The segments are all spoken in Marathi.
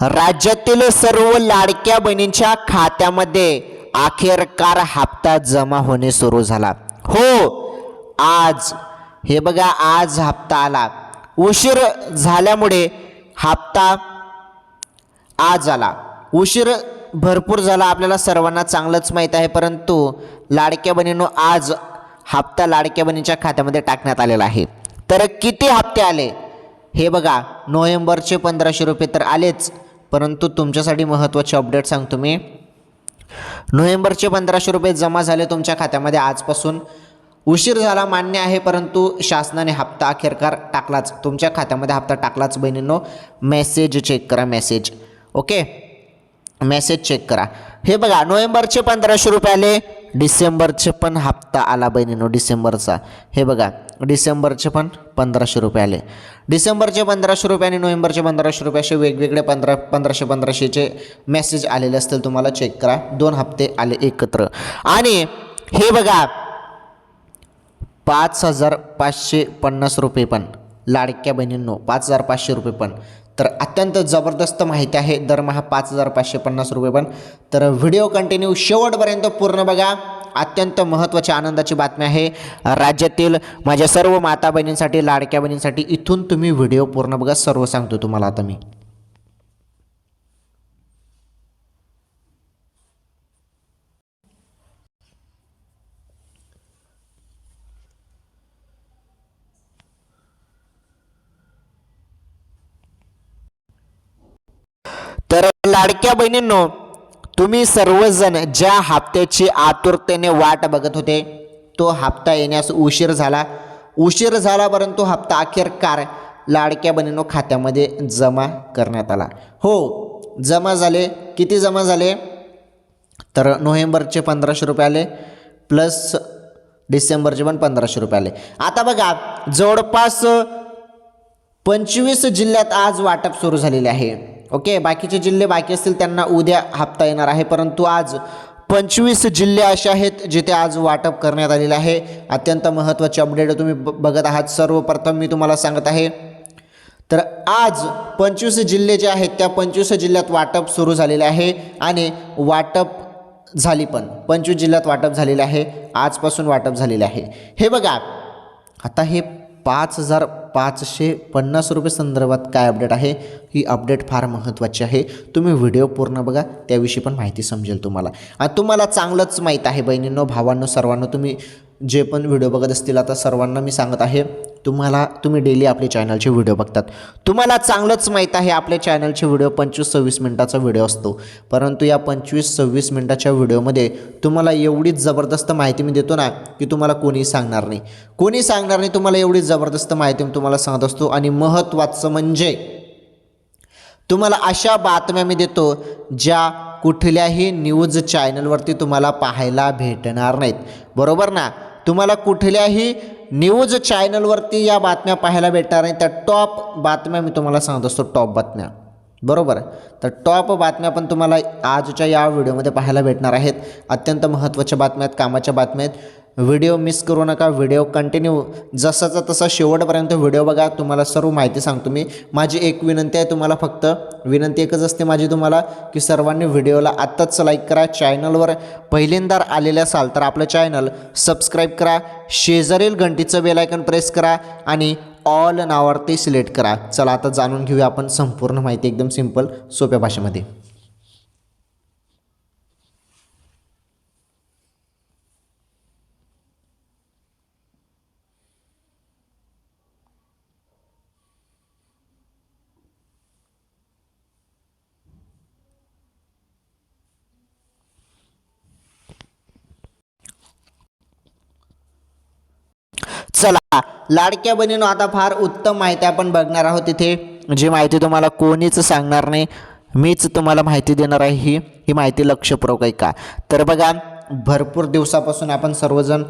राज्यातील सर्व लाडक्या बहिणींच्या खात्यामध्ये अखेरकार हप्ता जमा होणे सुरू झाला। हो, आज हे बघा, आज हप्ता आला। उशीर झाल्यामुळे हप्ता आज आला। उशीर भरपूर झाला, आपल्याला सर्वांना चांगलंच माहीत आहे, परंतु लाडक्या बहिणींनो आज हप्ता लाडक्या बहिणींच्या खात्यामध्ये टाकण्यात आलेला आहे। तर किती हप्ते आले हे बघा, नोव्हेंबरचे 1500 रुपये तर आलेच, परंतु तुमच्यासाठी महत्त्वाचे अपडेट सांगतो मी। नोव्हेंबरचे 1500 रुपये जमा झाले तुमच्या खात्यामध्ये आजपासून। उशीर झाला मान्य आहे, परंतु शासनाने हप्ता अखेरकार टाकलाच, तुमच्या खात्यामध्ये हप्ता टाकलाच बहिणींनो। मेसेज चेक करा, मेसेज, ओके, मेसेज चेक करा। हे बघा, नोव्हेंबरचे 1500 रुपये आले, डिसेंबरचे पण हप्ता आला बहिणींनो, डिसेंबरचा। हे बघा, डिसेंबरचे पण 1500 रुपये आले। डिसेंबरचे 1500 रुपये आणि नोव्हेंबरचे 1500 रुपये असे वेगवेगळे 1500चे मेसेज आलेले असतील, तुम्हाला चेक करा। 2 हप्ते आले एकत्र। आणि हे बघा, 5550 रुपये पण लाडक्या बहिणींनो, 5500 रुपये पण, तर अत्यंत जबरदस्त माहिती आहे। दरमहा 5550 रुपये पण। तर व्हिडिओ कंटिन्यू शेवटपर्यंत पूर्ण बघा, अत्यंत महत्त्वाची आनंदाची बातमी आहे राज्यातील माझ्या सर्व माता बहिणींसाठी, लाडक्या बहिणींसाठी। इथून तुम्ही व्हिडिओ पूर्ण बघा, सर्व सांगतो तुम्हाला आता मी। तर लाडक्या बहिणींनो, तुम्ही सर्वजण ज्या हप्त्याची आतुरतेने वाट बघत होते, तो हप्ता येण्यास उशीर झाला, परंतु हप्ता अखेरकार लाडक्या बहिणींनो खात्यामध्ये जमा करण्यात आला। हो, जमा झाले। किती जमा झाले? तर नोव्हेंबरचे 1500 रुपये आले, प्लस डिसेंबरचे पण 1500 रुपये आले। आता बघा, जवळपास 25 जिल्ह्यात आज वाटप सुरू झालेले आहे, ओके। बाकीचे जिल्हे बाकी असतील, त्यांना उद्या हप्ता येणार आहे, परंतु आज 25 जिल्हे असे आहेत जिथे आज वाटप करण्यात आलेले आहे। अत्यंत महत्त्वाचे अपडेट तुम्ही बघत आहात। सर्वप्रथम मी तुम्हाला सांगत आहे, तर आज 25 जिल्हे जे आहेत त्या 25 जिल्ह्यात वाटप सुरू झालेले आहे आणि वाटप झाली पण 25 जिल्ह्यात वाटप झालेले आहे, आजपासून वाटप झालेले आहे। हे बघा, आता हे 5550 रुपये संदर्भात काय अपडेट आहे, ही अपडेट फार महत्त्वाची आहे। तुम्ही व्हिडिओ पूर्ण बघा, त्याविषयी पण माहिती समजेल तुम्हाला। आणि तुम्हाला चांगलंच माहीत आहे बहिणींनो, भावांनो, सर्वांना, तुम्ही जे पण व्हिडिओ बघत असतील, आता सर्वांना मी सांगत आहे, तुम्ही डेली आपल्या चॅनलचे व्हिडिओ बघतात, तुम्हाला चांगलंच माहीत आहे आपल्या चॅनलचे व्हिडिओ 25-26 मिनिटाचा व्हिडिओ असतो, परंतु या 25-26 मिनिटाच्या व्हिडिओमध्ये तुम्हाला एवढीच जबरदस्त माहिती मी देतो ना, की तुम्हाला कोणी सांगणार नाही, तुम्हाला एवढी जबरदस्त माहिती मी तुम्हाला सांगत असतो। आणि महत्त्वाचं म्हणजे तुम्हाला अशा बातम्या मी देतो ज्या कुठल्याही न्यूज चॅनलवरती तुम्हाला पाहायला भेटणार नाहीत, बरोबर ना। तुम्हाला कुठल्याही न्यूज चॅनलवरती या बातम्या पाहायला भेटणार नाहीत। त्या टॉप बातम्या मी तुम्हाला सांगत असतो, टॉप बातम्या, बरोबर। तर टॉप बातम्या पण तुम्हाला आजच्या या व्हिडिओमध्ये पाहायला भेटणार आहेत। अत्यंत महत्त्वाच्या बातम्या आहेत, कामाच्या बातम्या आहेत। व्हिडिओ मिस करू नका, व्हिडिओ कंटिन्यू जसाचा तसा शेवटपर्यंत व्हिडिओ बघा, तुम्हाला सर्व माहिती सांगतो मी। माझी एक विनंती आहे तुम्हाला, फक्त विनंती एकच असते माझी तुम्हाला, की सर्वांनी व्हिडिओला आत्ताच लाईक करा। चॅनलवर पहिल्यांदा आलेले असाल तर आपलं चॅनल सबस्क्राईब करा, शेजारील घंटीचं बेल आयकॉन प्रेस करा आणि ऑल नावावरती सिलेक्ट करा। चला आता जाणून घेऊया आपण संपूर्ण माहिती, एकदम सिंपल सोप्या भाषेमध्ये। चला, लाडक्या बहिणींनो, आता फार उत्तम माहिती आपण बघणार आहोत। तिथे जी माहिती तुम्हाला कोणीच सांगणार नाही, मीच तुम्हाला माहिती देणार आहे। ही माहिती लक्षपूर्वक ऐका। तर बघा, भरपूर दिवसापासून आपण सर्वजण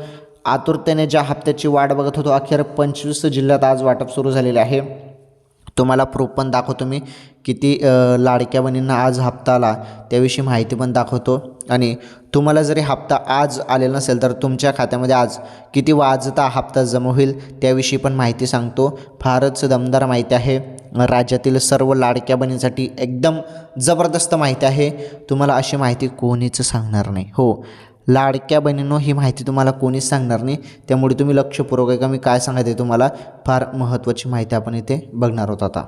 आतुरतेने ज्या हप्त्याची वाट बघत होतो, अखेर 25 जिल्ह्यात आज वाटप सुरू झालेले आहे। तुम्हाला प्रूफ पण दाखवतो मी किती लाडक्या बहिणींना आज हप्ता आला त्याविषयी माहिती पण दाखवतो. आणि तुम्हाला जरी हप्ता आज आलेला नसेल तर तुमच्या खात्यामध्ये आज किती वाजता हप्ता जमा होईल त्याविषयी पण माहिती सांगतो. फारच दमदार माहिती आहे. राज्यातील सर्व लाडक्या बहिणींसाठी एकदम जबरदस्त माहिती आहे. तुम्हाला अशी माहिती कोणीच सांगणार नाही. हो, लाडक्या बहिणींनो, ही माहिती तुम्हाला कोणीच सांगणार नाही. त्यामुळे तुम्ही लक्षपूर्वक ऐका, मी काय सांगायचे तुम्हाला फार महत्त्वाची माहिती आपण इथे बघणार आहोत. आता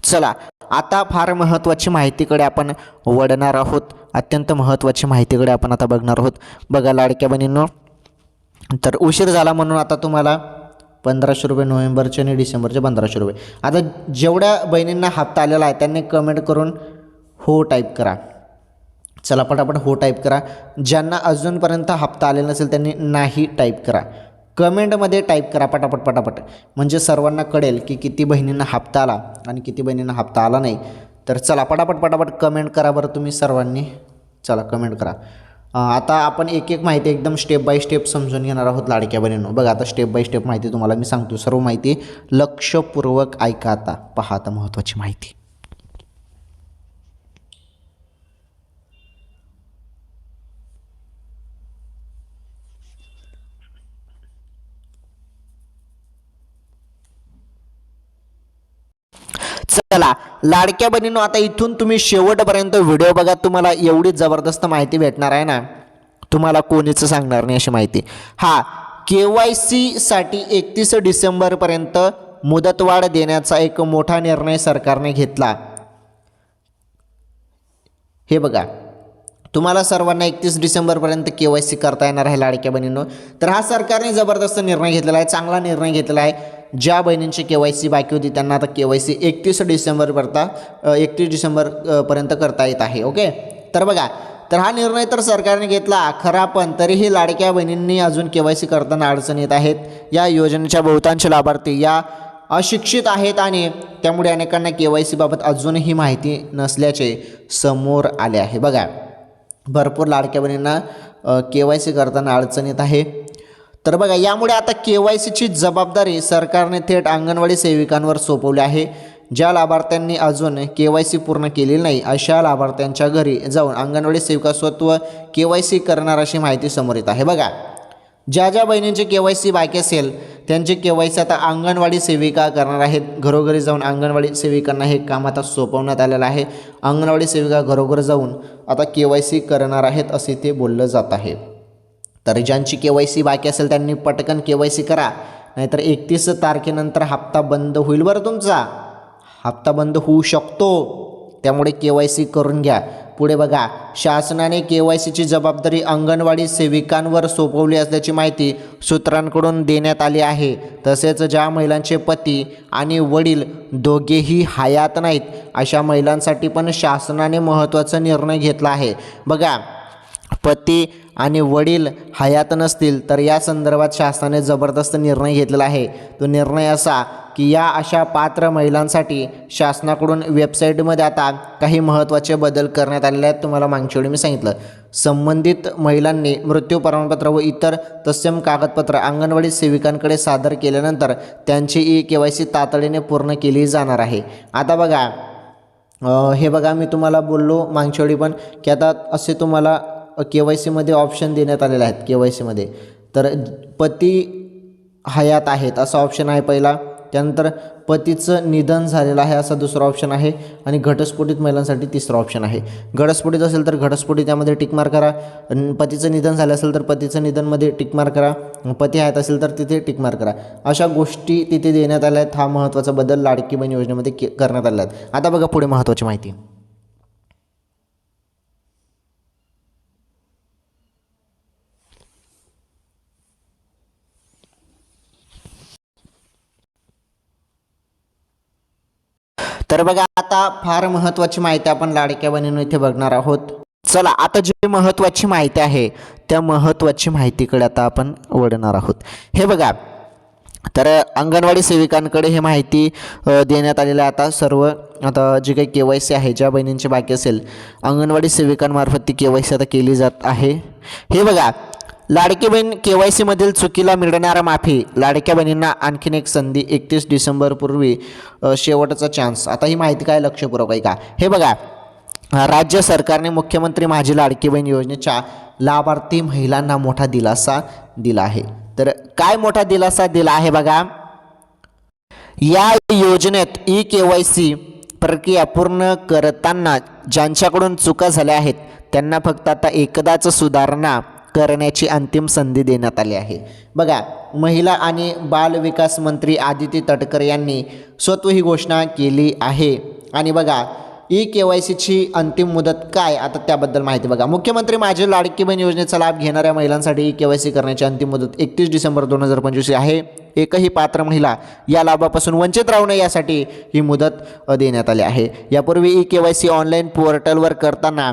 चला, आता फार महत्त्वाची माहितीकडे आपण वळणार आहोत. अत्यंत महत्त्वाची माहितीकडे आपण आता बघणार आहोत. बघा लाडक्या बहिणींनो, तर उशीर झाला म्हणून आता तुम्हाला 1500 रुपये नोव्हेंबरचे आणि डिसेंबरचे 1500 रुपये. आता जेवढ्या बहिणींना हप्ता आलेला आहे त्यांनी कमेंट करून हो टाईप करा. चला पटापट हो टाईप करा. ज्यांना अजूनपर्यंत हप्ता आलेला नसेल त्यांनी नाही टाईप करा. कमेंटमध्ये टाईप करा पटापट पटापट, म्हणजे सर्वांना कळेल की किती बहिणींना हप्ता आला आणि किती बहिणींना हप्ता आला नाही. तर चला पटापट पटापट कमेंट करा बरं तुम्ही सर्वांनी. चला कमेंट करा. आता आपण एक एक माहिती एकदम स्टेप बाय स्टेप समजून घेणार आहोत लाडक्या बहिणींनो. बघा आता स्टेप बाय स्टेप माहिती तुम्हाला मी सांगतो. सर्व माहिती लक्षपूर्वक ऐका. आता पहा आता महत्त्वाची माहिती. चला लाडक्या बहिणींनो, आता इथून तुम्ही शेवटपर्यंत व्हिडिओ बघा. तुम्हाला एवढी जबरदस्त माहिती भेटणार आहे ना, तुम्हाला कोणीच सांगणार नाही अशी माहिती. हा, KYC साठी 31 डिसेंबरपर्यंत मुदतवाढ देण्याचा एक मोठा निर्णय सरकारने घेतला. हे बघा, तुम्हाला सर्वांना 31 डिसेंबरपर्यंत KYC करता येणार आहे लाडक्या बहिणींनो. तर हा सरकारने जबरदस्त निर्णय घेतलेला आहे, चांगला निर्णय घेतलेला आहे. ज्या बहिणींची KYC बाकी होती त्यांना आता KYC 31 डिसेंबरपर्यंत करता येत आहे. ओके, तर बघा, तर हा निर्णय तर सरकारने घेतला खरा, पण तरीही लाडक्या बहिणींनी अजून KYC करताना अडचण येत आहेत. या योजनेच्या बहुतांश लाभार्थी या अशिक्षित आहेत आणि त्यामुळे अनेकांना KYC बाबत अजूनही माहिती नसल्याचे समोर आले आहे. बघा, भरपूर लाडक्या बहिणींना KYC करताना अडचण येत आहे. तर बघा, यामुळे आता KYCची जबाबदारी सरकारने थेट अंगणवाडी सेविकांवर सोपवली आहे. ज्या लाभार्थ्यांनी अजून KYC पूर्ण केलेली नाही अशा लाभार्थ्यांच्या घरी जाऊन अंगणवाडी सेविका स्वतः KYC करणार अशी माहिती समोर येत आहे. बघा, ज्या ज्या बहिणींचे KYC बाकी असेल त्यांचे KYC आता अंगणवाडी सेविका करणार आहेत. घरोघरी जाऊन अंगणवाडी सेविकांना हे काम आता सोपवण्यात आलेलं आहे. अंगणवाडी सेविका घरोघर जाऊन आता KYC करणार आहेत असे ते बोललं जात आहे. तर ज्यांची KYC बाकी असेल त्यांनी पटकन KYC करा, नाहीतर 31 तारखेनंतर हप्ता बंद होईल. बरं, तुमचा हप्ता बंद होऊ शकतो, त्यामुळे KYC करून घ्या. पुढे बघा, शासनाने KYCची जबाबदारी अंगणवाडी सेविकांवर सोपवली असल्याची माहिती सूत्रांकडून देण्यात आली आहे. तसेच ज्या महिलांचे पती आणि वडील दोघेही हयात नाहीत अशा महिलांसाठी पण शासनाने महत्त्वाचा निर्णय घेतला आहे. बघा, पती आणि वडील हयात नसतील तर या संदर्भात शासनाने जबरदस्त निर्णय घेतलेला आहे. तो निर्णय असा की या अशा पात्र महिलांसाठी शासनाकडून वेबसाईटमध्ये आता काही महत्त्वाचे बदल करण्यात आलेले आहेत. तुम्हाला मागच्या वेळी मी सांगितलं, संबंधित महिलांनी मृत्यू प्रमाणपत्र व इतर तत्सम कागदपत्र अंगणवाडी सेविकांकडे सादर केल्यानंतर त्यांची KYC तातडीने पूर्ण केली जाणार आहे. आता बघा, हे बघा, मी तुम्हाला बोललो मागच्या वेळी पण की आता असे तुम्हाला KYCमध्ये ऑप्शन देण्यात आलेले आहेत. KYCमध्ये तर पती हयात आहेत असा ऑप्शन आहे पहिला, त्यानंतर पतीचं निधन झालेलं आहे असा दुसरा ऑप्शन आहे आणि घटस्फोटित महिलांसाठी तिसरा ऑप्शन आहे. घटस्फोटित असेल तर घटस्फोटित त्यामध्ये टिक मार्क करा. पतीचं निधन झालं असेल तर पतीचं निधनमध्ये टिक मार्क करा. पती हयात असेल तर तिथे टिक मार्क करा. अशा गोष्टी तिथे देण्यात आल्या आहेत. हा महत्त्वाचा बदल लाडकी बहीण योजनेमध्ये करण्यात आला आहे. आता बघा पुढे महत्त्वाची माहिती. तर बघा, आता फार महत्त्वाची माहिती आपण लाडक्या बहिणींनो इथे बघणार आहोत. चला, आता जी महत्त्वाची माहिती आहे त्या महत्त्वाची माहितीकडे आता आपण वळणार आहोत. हे बघा, तर अंगणवाडी सेविकांकडे ही माहिती देण्यात आलेली आहे. आता सर्व आता जी काही KYC आहे ज्या बहिणींची बाकी असेल अंगणवाडी सेविकांमार्फत ती KYC आता केली जात आहे. हे बघा, लाडकी बहीण KYC मधील चुकीला मिळणार माफी, लाडक्या बहिणींना आणखीन एक संधी, 31 डिसेंबरपूर्वी शेवटचा चान्स. आता ही माहिती काय लक्षपूर्वक आहे का? हे बघा, राज्य सरकारने मुख्यमंत्री माझी लाडकी बहीण योजनेच्या लाभार्थी महिलांना मोठा दिलासा दिला आहे. तर काय मोठा दिलासा दिला आहे बघा, या योजनेत KYC प्रक्रिया पूर्ण करताना ज्यांच्याकडून चुका झाल्या आहेत त्यांना फक्त आता एकदाच सुधारणा करण्याची अंतिम संधी देण्यात आली आहे. बघा, महिला आणि बाल विकास मंत्री आदिती तटकरे यांनी स्वतः ही घोषणा केली आहे. आणि बघा, KYCची अंतिम मुदत काय, आता त्याबद्दल माहिती बघा. मुख्यमंत्री माझी लाडकी बहीण योजनेचा लाभ घेणाऱ्या महिलांसाठी KYC करण्याची अंतिम मुदत 31 डिसेंबर 2025 आहे. एकही पात्र महिला या लाभापासून वंचित राहू नये यासाठी ही मुदत देण्यात आली आहे. यापूर्वी KYC ऑनलाईन पोर्टलवर करताना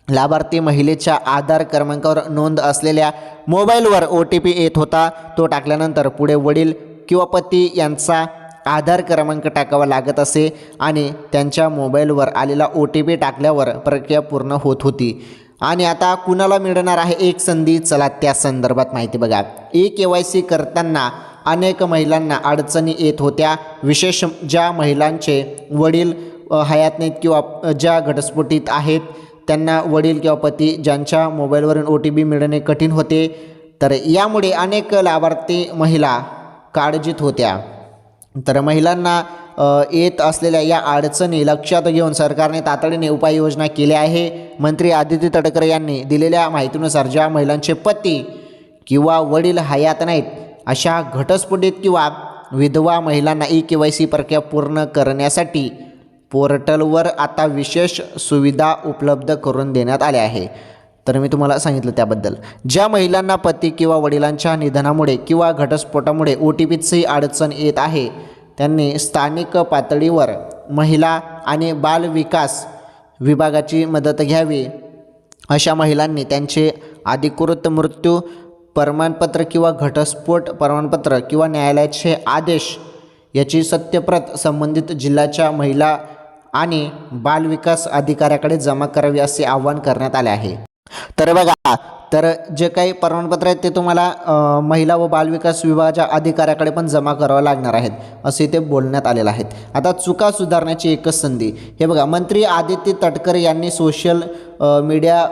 लाभार्थी महिलेच्या आधार क्रमांकावर नोंद असलेल्या मोबाईलवर OTP येत होता. तो टाकल्यानंतर पुढे वडील किंवा पती यांचा आधार क्रमांक टाकावा लागत असे आणि त्यांच्या मोबाईलवर आलेला OTP टाकल्यावर प्रक्रिया पूर्ण होत होती. आणि आता कुणाला मिळणार आहे एक संधी, चला त्या संदर्भात माहिती बघा. KYC करताना अनेक महिलांना अडचणी येत होत्या, विशेष ज्या महिलांचे वडील हयात नाहीत किंवा ज्या घटस्फोटीत आहेत त्यांना वडील किंवा पती ज्यांच्या मोबाईलवरून OTP मिळणे कठीण होते. तर यामुळे अनेक लाभार्थी महिला काळजीत होत्या. तर महिलांना येत असलेल्या या अडचणी लक्षात घेऊन सरकारने तातडीने उपाययोजना केल्या आहे. मंत्री आदिती तटकरे यांनी दिलेल्या माहितीनुसार ज्या महिलांचे पती किंवा वडील हयात नाहीत अशा घटस्फोटीत किंवा विधवा महिलांना KYC प्रक्रिया पूर्ण करण्यासाठी पोर्टलवर आता विशेष सुविधा उपलब्ध करून देण्यात आल्या आहे. तर मी तुम्हाला सांगितलं त्याबद्दल. ज्या महिलांना पती किंवा वडिलांच्या निधनामुळे किंवा घटस्फोटामुळे OTPची अडचण येत आहे त्यांनी स्थानिक पातळीवर महिला आणि बाल विकास विभागाची मदत घ्यावी. अशा महिलांनी त्यांचे अधिकृत मृत्यू प्रमाणपत्र किंवा घटस्फोट प्रमाणपत्र किंवा न्यायालयाचे आदेश याची सत्यप्रत संबंधित जिल्ह्याच्या महिला आणि बाल विकास अधिकाऱ्याकडे जमा करावी असे आवाहन करण्यात आले आहे. तर बघा, तर जे काही प्रमाणपत्र आहेत ते तुम्हाला महिला व बालविकास विभागाच्या अधिकाऱ्याकडे पण जमा करावं लागणार आहेत असे ते बोलण्यात आलेलं आहे. आता चुका सुधारण्याची एकच संधी, हे बघा, मंत्री आदिती तटकरे यांनी सोशल मीडिया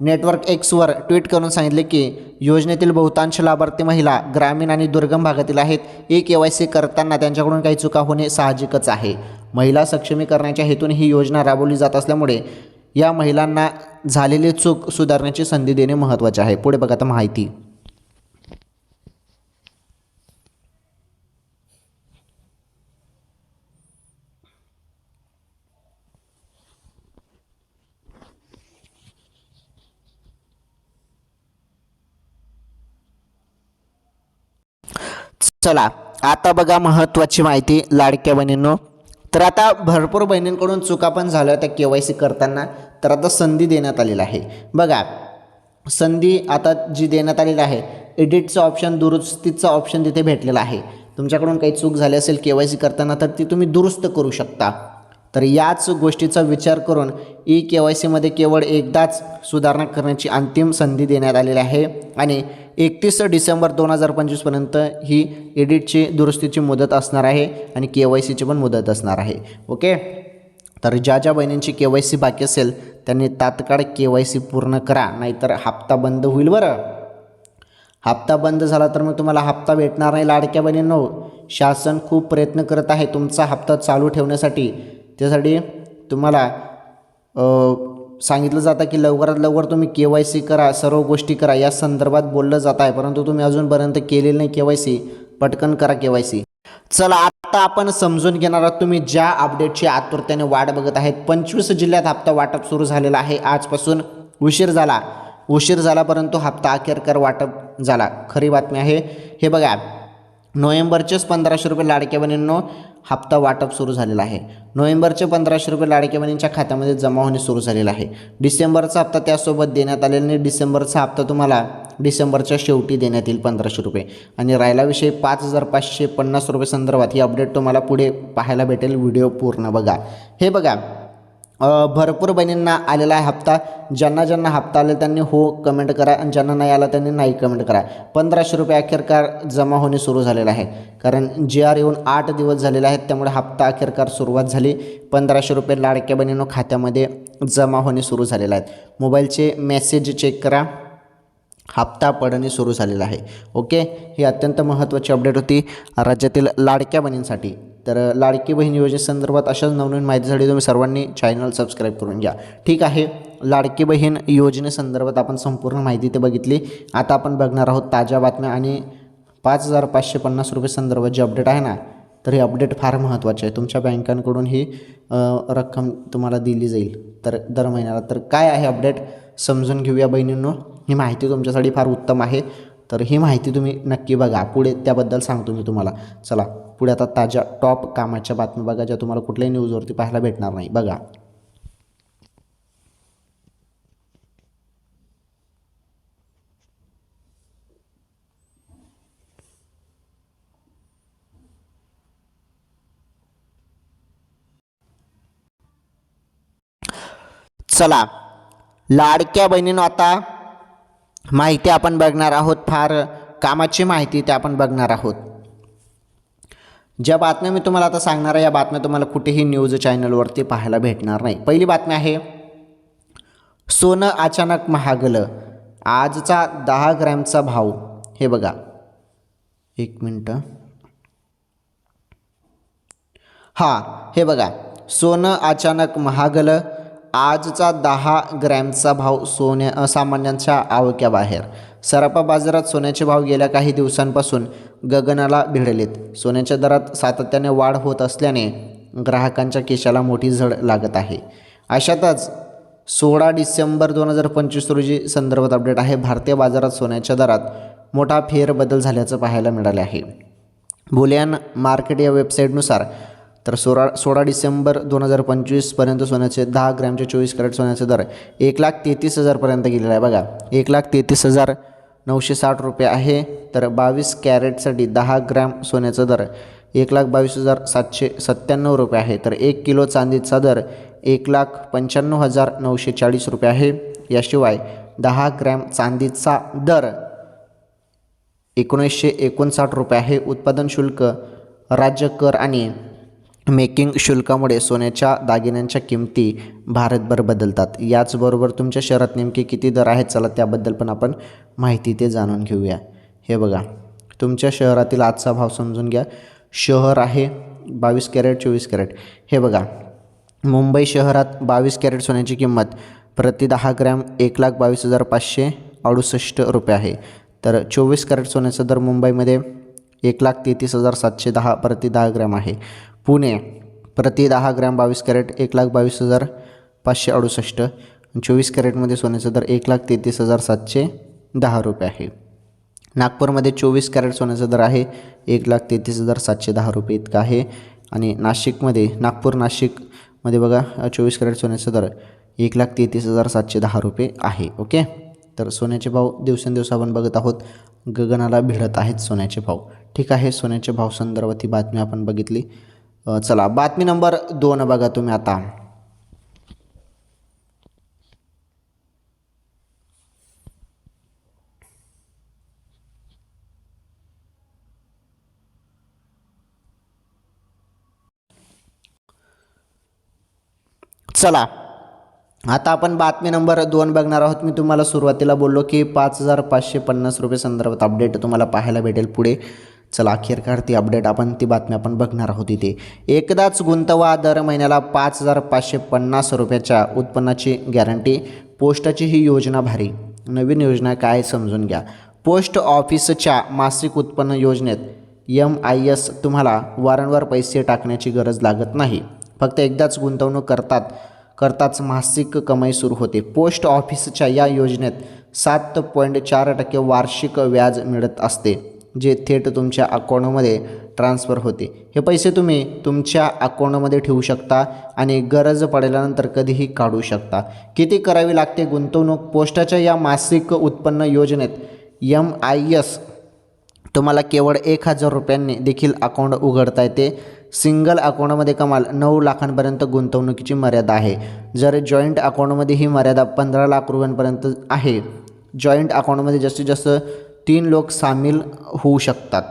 नेटवर्क Xवर ट्विट करून सांगितले की योजनेतील बहुतांश लाभार्थी महिला ग्रामीण आणि दुर्गम भागातील आहेत. KYC करताना त्यांच्याकडून काही चुका होणे साहजिकच आहे. महिला सक्षमीकरणाच्या हेतून ही योजना राबवली जात असल्यामुळे या महिलांना झालेली चूक सुधारण्याची संधी देणे महत्त्वाचे आहे. पुढे बघा आता माहिती. चला आता बघा महत्त्वाची माहिती लाडक्या बहिणींनो. तर आता भरपूर बहिणींकडून चुका पण झाल्या त्या KYC करताना, तर आता संधी देण्यात आलेली आहे. बघा, संधी आता जी देण्यात आलेली आहे, एडिटचं ऑप्शन, दुरुस्तीचं ऑप्शन तिथे भेटलेलं आहे. तुमच्याकडून काही चूक झाली असेल KYC करताना तर ती तुम्ही दुरुस्त करू शकता. तर याच गोष्टीचा विचार करून KYCमध्ये केवळ एकदाच सुधारणा करण्याची अंतिम संधी देण्यात आलेली आहे आणि 31 डिसेंबर 2025 पर्यंत ही एडिटची दुरुस्तीची मुदत असणार आहे आणि KYCची पण मुदत असणार आहे. ओके, तर ज्या ज्या बहिणींची KYC बाकी असेल त्यांनी तात्काळ KYC पूर्ण करा, नाहीतर हप्ता बंद होईल. बरं, हप्ता बंद झाला तर मग तुम्हाला हप्ता भेटणार नाही. लाडक्या बहिणींनो, शासन खूप प्रयत्न करत आहे तुमचा हप्ता चालू ठेवण्यासाठी. त्यासाठी तुम्हाला सांगितलं जातं की लवकरात लवकर तुम्ही KYC करा, सर्व गोष्टी करा, या संदर्भात बोललं जात आहे, परंतु तुम्ही अजूनपर्यंत केलेलं नाही KYC. पटकन करा KYC. चला आता आपण समजून घेणार आहोत तुम्ही ज्या अपडेटची आतुरतेने वाट बघत आहेत. 25 जिल्ह्यात हप्ता वाटप सुरू झालेला आहे. आजपासून उशीर झाला परंतु हप्ता अखेरकर वाटप झाला, खरी बातमी आहे. हे बघा, नोव्हेंबरचेच 1500 रुपये लाडक्या बहिणींनो हप्ता वाटप सुरू झालेला आहे. नोव्हेंबरचे 1500 रुपये लाडक्या बहिणींच्या खात्यामध्ये जमा होणे सुरू झालेला आहे. डिसेंबरचा हप्ता त्यासोबत देण्यात आलेला नाही. डिसेंबरचा हप्ता तुम्हाला डिसेंबरच्या शेवटी देण्यात येईल 1500 रुपये. आणि राहिला विषय 5550 रुपये संदर्भात ही अपडेट तुम्हाला पुढे पाहायला भेटेल. व्हिडिओ पूर्ण बघा. हे बघा, भरपूर बहिणींना आलेला आहे हप्ता. ज्यांना ज्यांना हप्ता आले त्यांनी हो कमेंट करा आणि ज्यांना नाही आला त्यांनी नाही कमेंट करा. 1500 रुपये अखेरकार जमा होणे सुरू झालेलं आहे. कारण GR येऊन 8 दिवस झालेले आहेत, त्यामुळे हप्ता अखेरकार सुरुवात झाली. 1500 रुपये लाडक्या बहिणींनो खात्यामध्ये जमा होणे सुरू झालेले आहेत. मोबाईलचे मेसेज चेक करा, हप्ता पडणे सुरू झालेला आहे. ओके, ही अत्यंत महत्त्वाची अपडेट होती राज्यातील लाडक्या बहिणींसाठी. तर लाडकी बहीण योजनेसंदर्भात अशाच नवनवीन माहितीसाठी तुम्ही सर्वांनी चॅनल सबस्क्राईब करून घ्या. ठीक आहे, लाडकी बहीण योजनेसंदर्भात आपण संपूर्ण माहिती ते बघितली. आता आपण बघणार आहोत ताज्या बातम्या आणि 5550 रुपये संदर्भात जी अपडेट आहे ना, तर ही अपडेट फार महत्त्वाची आहे. तुमच्या बँकांकडून ही रक्कम तुम्हाला दिली जाईल तर दर महिन्याला. तर काय आहे अपडेट समजून घेऊया बहिणींनो. ही माहिती तुमच्यासाठी फार उत्तम आहे, तर ही माहिती तुम्ही नक्की बघा. पुढे त्याबद्दल सांगतो मी तुम्हाला. चला पुढे आता ताज्या टॉप कामाच्या बातम्या बघा, ज्या तुम्हाला कुठल्याही न्यूजवरती पाहायला भेटणार नाही. बघा, चला लाडक्या बहिणींनो आता माहिती आपण बघणार आहोत. फार कामाची माहिती ते आपण बघणार आहोत. ज्या बातम्या मी तुम्हाला आता सांगणार आहे या बातम्या तुम्हाला कुठेही न्यूज चॅनलवरती पाहायला भेटणार नाही. पहिली बातमी आहे, सोनं अचानक महागलं, आजचा 10 ग्रॅमचा भाव. हे बघा, एक मिनटं. हां, हे बघा, सोनं अचानक महागलं, आजचा 10 ग्रॅमचा भाव सामान्यांच्या आवक्याबाहेर. सराफा बाजारात सोन्याचे भाव गेल्या काही दिवसांपासून गगनाला भिडलेत. सोन्याच्या दरात सातत्याने वाढ होत असल्याने ग्राहकांच्या खिशाला मोठी झळ लागत आहे. अशातच 16 डिसेंबर 2025 रोजी संदर्भात अपडेट आहे. भारतीय बाजारात सोन्याच्या दरात मोठा फेरबदल झाल्याचं पाहायला मिळाले आहे. बुलियन मार्केट या वेबसाईटनुसार तर 16 डिसेंबर 2025 पर्यंत सोन्याचे 10 ग्रॅमचे 24 कॅरेट सोन्याचे दर 1,33,000 पर्यंत गेलेला आहे. बघा, 1,33,960 रुपये आहे. तर 22 कॅरेटसाठी 10 ग्रॅम सोन्याचा दर 1,22,797 रुपये आहे. तर 1 किलो चांदीचा दर 1,95,940 रुपये आहे. याशिवाय 10 ग्रॅम चांदीचा दर 1,959 रुपये आहे. उत्पादन शुल्क, राज्य कर आणि मेकिंग शुल्कामुळे सोन्याच्या दागिन्यांच्या किमती भारतभर बदलतात. याचबरोबर तुमच्या शहरात नेमके किती दर आहेत, चला त्याबद्दल पण आपण माहिती ते जाणून घेऊया. हे बघा, तुमच्या शहरातील आजचा भाव समजून घ्या. शहर आहे 22 कॅरेट 24 कॅरेट. हे बघा, मुंबई शहरात 22 कॅरेट सोन्याची किंमत प्रति 10 ग्रॅम 1,22,568 रुपये आहे. तर 24 कॅरेट सोन्याचा दर मुंबईमध्ये 1,33,710 प्रति 10 ग्रॅम आहे. पुणे प्रति 10 ग्रॅम 22 कॅरेट 1,22,568. 24 कॅरेटमध्ये सोन्याचा दर 1,33,710 रुपये आहे. नागपूरमध्ये 24 कॅरेट सोन्याचा दर आहे 1,33,710 रुपये इतका आहे. आणि नाशिकमध्ये बघा 24 कॅरेट सोन्याचा दर 1,33,710 रुपये आहे. ओके, तर सोन्याचे भाव दिवसेंदिवस आपण बघत आहोत गगनाला भिडत आहेत सोन्याचे भाव. ठीक आहे, सोन्याचे भाव संदर्भात ही बातमी आपण बघितली. चला बातमी नंबर 2 बघा तुम्ही आता. चला आता आपण बातमी नंबर 2 बघणार आहोत. मी तुम्हाला सुरुवातीला बोललो की 5550 रुपये संदर्भात अपडेट तुम्हाला पाहायला भेटेल पुढे. चला अखेरकार ती अपडेट ती बातमी आपण बघणार आहोत इथे. एकदाच गुंतवा, दर महिन्याला 5550 रुपयाच्या उत्पन्नाची गॅरंटी. पोस्टाची ही योजना भारी. नवीन योजना काय समजून घ्या. पोस्ट ऑफिसच्या मासिक उत्पन्न योजनेत MIS तुम्हाला वारंवार पैसे टाकण्याची गरज लागत नाही. फक्त एकदाच गुंतवणूक करताच मासिक कमाई सुरू होते. पोस्ट ऑफिसच्या या योजनेत 7.4% वार्षिक व्याज मिळत असते, जे थेट तुमच्या अकाउंटमध्ये ट्रान्स्फर होते. हे पैसे तुम्ही तुमच्या अकाउंटमध्ये ठेवू शकता आणि गरज पडल्यानंतर कधीही काढू शकता. किती करावी लागते गुंतवणूक. पोस्टाच्या या मासिक उत्पन्न योजनेत MIS तुम्हाला केवळ 1,000 रुपयांनी देखील अकाउंट उघडता येते. सिंगल अकाउंटमध्ये कमाल 9 लाखांपर्यंत गुंतवणुकीची मर्यादा आहे. जर जॉईंट अकाउंटमध्ये ही मर्यादा 15 लाख रुपयांपर्यंत आहे. जॉईंट अकाउंटमध्ये जास्तीत जास्त 3 लोक सामील होऊ शकतात.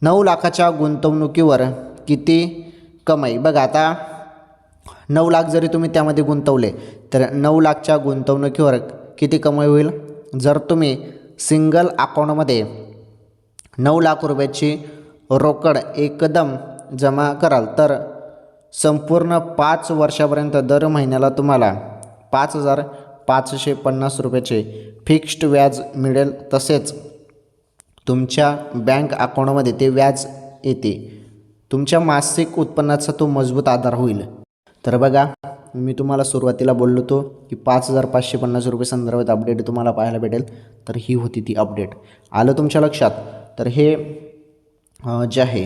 9 लाखाच्या गुंतवणुकीवर किती कमाई? बघा आता 9 लाख जरी तुम्ही त्यामध्ये गुंतवले तर 9 लाखच्या गुंतवणुकीवर किती कमाई होईल? जर तुम्ही सिंगल अकाउंटमध्ये 9 लाख रुपयाची रोकड एकदम जमा कराल तर संपूर्ण 5 वर्षापर्यंत दर महिन्याला तुम्हाला 5,550 रुपयाचे फिक्स्ड व्याज मिळेल. तसेच तुमच्या बँक अकाउंटमध्ये ते व्याज येते. तुमच्या मासिक उत्पन्नाचा तो मजबूत आधार होईल. तर बघा मी तुम्हाला सुरुवातीला बोललो होतो की 5,550 रुपये संदर्भात अपडेट तुम्हाला पाहायला भेटेल. तर ही होती ती अपडेट. आलं तुमच्या लक्षात? तर हे जे आहे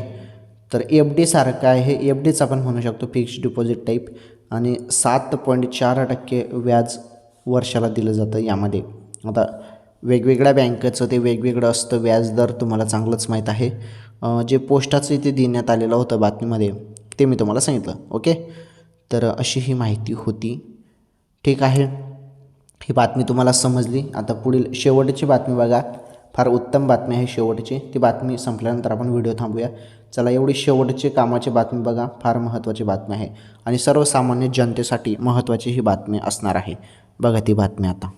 तर एफ डी सारखं आहे. हे एफ डीच आपण म्हणू शकतो, फिक्स्ड डिपॉझिट टाईप. आणि 7.4% व्याज वर्षाला दिलं जातं यामध्ये. आता वेगवेगळ्या बँकेचं ते वेगवेगळं असतं व्याजदर, तुम्हाला चांगलंच माहीत आहे. जे पोस्टाचं इथे देण्यात आलेलं होतं बातमीमध्ये ते मी तुम्हाला सांगितलं. ओके, तर अशी ही माहिती होती. ठीक आहे, ही बातमी तुम्हाला समजली. आता पुढील शेवटची बातमी बघा, फार उत्तम बातमी आहे शेवटची. ती बातमी संपल्यानंतर आपण व्हिडिओ थांबूया. चला, एवढी शेवटची कामाची बातमी बघा, फार महत्त्वाची बातमी आहे आणि सर्वसामान्य जनतेसाठी महत्त्वाची ही बातमी असणार आहे. बघा ती बातमी आता.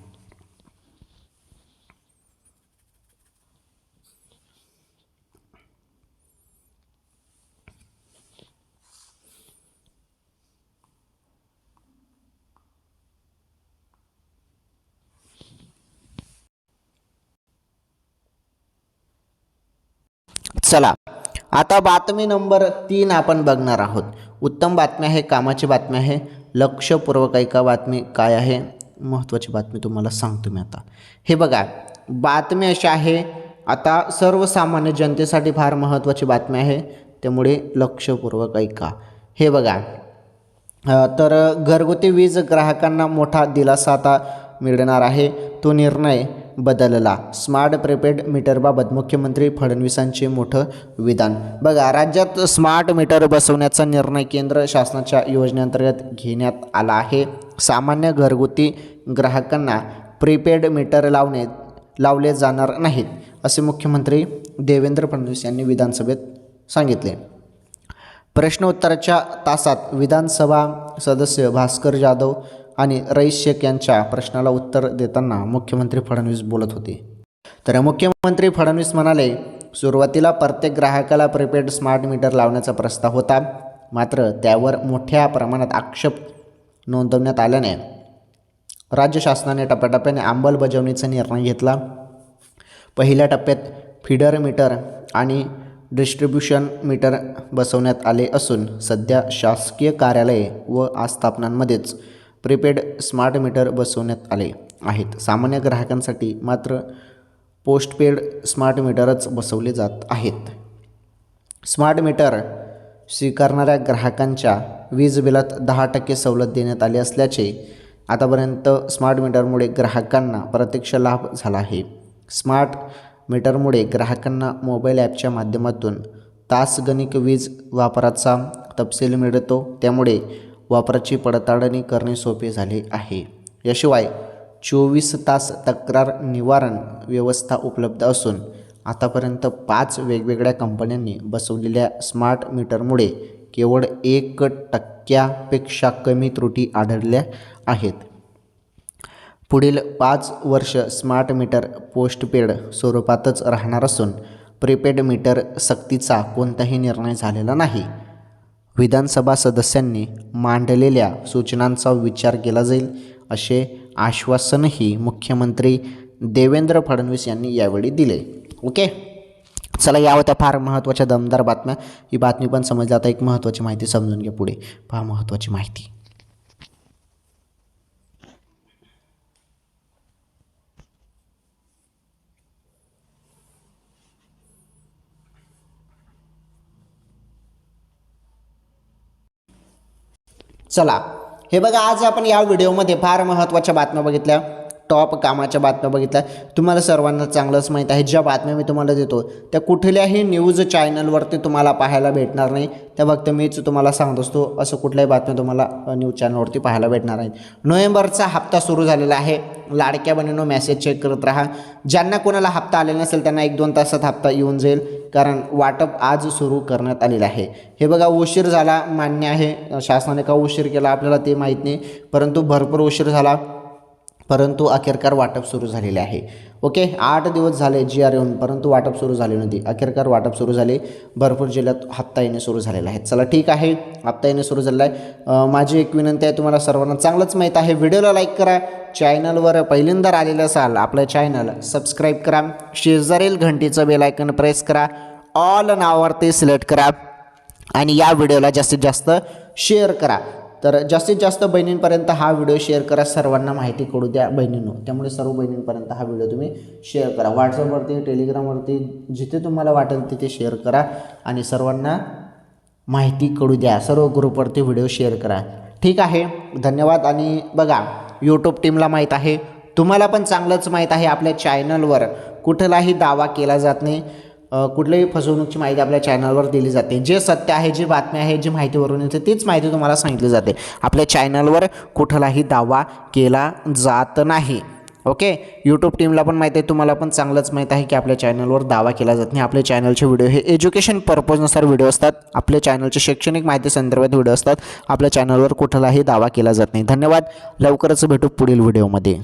चला, आता बातमी नंबर 3 आपण बघणार आहोत. उत्तम बातमी आहे, कामाची बातमी आहे, लक्षपूर्वक ऐका. बातमी काय आहे? महत्त्वाची बातमी तुम्हाला सांगतो मी आता. हे बघा, बातमी अशी आहे, आता सर्वसामान्य जनतेसाठी फार महत्त्वाची बातमी आहे, त्यामुळे लक्षपूर्वक ऐका. हे बघा, तर घरगुती वीज ग्राहकांना मोठा दिलासा आता मिळणार आहे. तो निर्णय बदलला. स्मार्ट प्रीपेड मीटरबाबत मुख्यमंत्री फडणवीसांचे मोठं विधान. बघा, राज्यात स्मार्ट मीटर बसवण्याचा निर्णय केंद्र शासनाच्या योजनेअंतर्गत घेण्यात आला आहे. सामान्य घरगुती ग्राहकांना प्रीपेड मीटर लावले जाणार नाहीत, असे मुख्यमंत्री देवेंद्र फडणवीस यांनी विधानसभेत सांगितले. प्रश्नोत्तराच्या तासात विधानसभा सदस्य भास्कर जाधव आणि रईस शेख यांच्या प्रश्नाला उत्तर देताना मुख्यमंत्री फडणवीस बोलत होते. तर मुख्यमंत्री फडणवीस म्हणाले, सुरुवातीला प्रत्येक ग्राहकाला प्रीपेड स्मार्ट मीटर लावण्याचा प्रस्ताव होता, मात्र त्यावर मोठ्या प्रमाणात आक्षेप नोंदवण्यात आल्याने राज्य शासनाने टप्प्याटप्प्याने अंमलबजावणीचा निर्णय घेतला. पहिल्या टप्प्यात फीडर मीटर आणि डिस्ट्रीब्युशन मीटर बसवण्यात आले असून सध्या शासकीय कार्यालये व आस्थापनांमध्येच प्रीपेड स्मार्ट मीटर बसवण्यात आले आहेत. सामान्य ग्राहकांसाठी मात्र पोस्टपेड स्मार्ट मीटरच बसवले जात आहेत. स्मार्ट मीटर स्वीकारणाऱ्या ग्राहकांच्या वीज बिलात 10% सवलत देण्यात आली असल्याचे आतापर्यंत स्मार्ट मीटरमुळे ग्राहकांना प्रत्यक्ष लाभ झाला आहे. स्मार्ट मीटरमुळे ग्राहकांना मोबाईल ॲपच्या माध्यमातून तासगणिक वीज वापराचा तपशील मिळतो, त्यामुळे वापराची पडताळणी करणे सोपे झाले आहे. याशिवाय 24 तास तक्रार निवारण व्यवस्था उपलब्ध असून आतापर्यंत 5 वेगवेगळ्या कंपन्यांनी बसवलेल्या स्मार्ट मीटरमुळे केवळ 1% कमी त्रुटी आढळल्या आहेत. पुढील 5 वर्ष स्मार्ट मीटर पोस्टपेड स्वरूपातच राहणार असून प्रीपेड मीटर सक्तीचा कोणताही निर्णय झालेला नाही. विधानसभा सदस्यांनी मांडलेल्या सूचनांचा विचार केला जाईल, असे आश्वासनही मुख्यमंत्री देवेंद्र फडणवीस यांनी यावेळी दिले. ओके, चला, या होत्या फार महत्त्वाच्या दमदार बातम्या. ही बातमी पण समजली. आता एक महत्त्वाची माहिती समजून घ्या. पुढे पहा महत्त्वाची माहिती. चला, हे बघा, आज आपण या व्हिडिओमध्ये फार महत्त्वाच्या बातम्या बघितल्या. टॉप कामाच्या बातम्या बघितल्या, तुम्हाला सर्वांना चांगलंच माहीत आहे ज्या बातम्या मी तुम्हाला देतो त्या कुठल्याही न्यूज चॅनलवरती तुम्हाला पाहायला भेटणार नाही. त्या फक्त मीच तुम्हाला सांगत असतो, असं कुठल्याही बातम्या तुम्हाला न्यूज चॅनलवरती पाहायला भेटणार नाहीत. नोव्हेंबरचा हप्ता सुरू झालेला आहे. लाडक्या बहिणींनो मेसेज चेक करत राहा. ज्यांना कोणाला हप्ता आलेला नसेल त्यांना 1-2 तासात हप्ता येऊन जाईल, कारण वाटप आज सुरू करण्यात आलेलं आहे. हे बघा, उशीर झाला मान्य आहे, शासनाने का उशीर केला आपल्याला ते माहीत नाही, परंतु भरपूर उशीर झाला, परंतु अखेरकार वाटप सुरू झालेले आहे. ओके, 8 दिवस झाले GR येऊन, परंतु वाटप सुरू झाले नव्हते. अखेरकार वाटप सुरू झाले. भरपूर जिल्ह्यात हप्ता येणे सुरू झालेला आहे. चला ठीक आहे, हप्ता येणे सुरू झालेला आहे. माझी एक विनंती आहे, तुम्हाला सर्वांना चांगलंच माहीत आहे, व्हिडिओला लाईक करा. चॅनलवर पहिल्यांदा आलेलं असाल आपलं चॅनल सबस्क्राईब करा. शेजारील घंटीचं बेल आयकन प्रेस करा. ऑल नावावरती सिलेक्ट करा आणि या व्हिडिओला जास्तीत जास्त शेअर करा. तर जास्तीत जास्त बहिणींपर्यंत हा व्हिडिओ शेअर करा, सर्वांना माहिती कळू द्या बहिणींनो. त्यामुळे सर्व बहिणींपर्यंत हा व्हिडिओ तुम्ही शेअर करा. व्हॉट्सअपवरती, टेलिग्रामवरती, जिथे तुम्हाला वाटेल तिथे शेअर करा आणि सर्वांना माहिती कळू द्या. सर्व ग्रुपवरती व्हिडिओ शेअर करा. ठीक आहे, धन्यवाद. आणि बघा, यूट्यूब टीमला माहीत आहे, तुम्हाला पण चांगलंच माहीत आहे, आपल्या चॅनलवर कुठलाही दावा केला जात नाही. कुठल्याही फसवणूकची माहिती आपल्या चॅनलवर दिली जाते. जे सत्य आहे, जी बातमी आहे, जी माहितीवरून येते तीच माहिती तुम्हाला सांगितली जाते. आपल्या चॅनलवर कुठलाही दावा केला जात नाही. ओके, यूट्यूब टीमला पण माहीत आहे, तुम्हाला पण चांगलंच माहीत आहे की आपल्या चॅनलवर दावा केला जात नाही. आपल्या चॅनलचे व्हिडिओ हे एज्युकेशन पर्पजनुसार व्हिडिओ असतात. आपल्या चॅनलचे शैक्षणिक माहिती संदर्भात व्हिडिओ असतात. आपल्या चॅनलवर कुठलाही दावा केला जात नाही. धन्यवाद. लवकरच भेटू पुढील व्हिडिओमध्ये.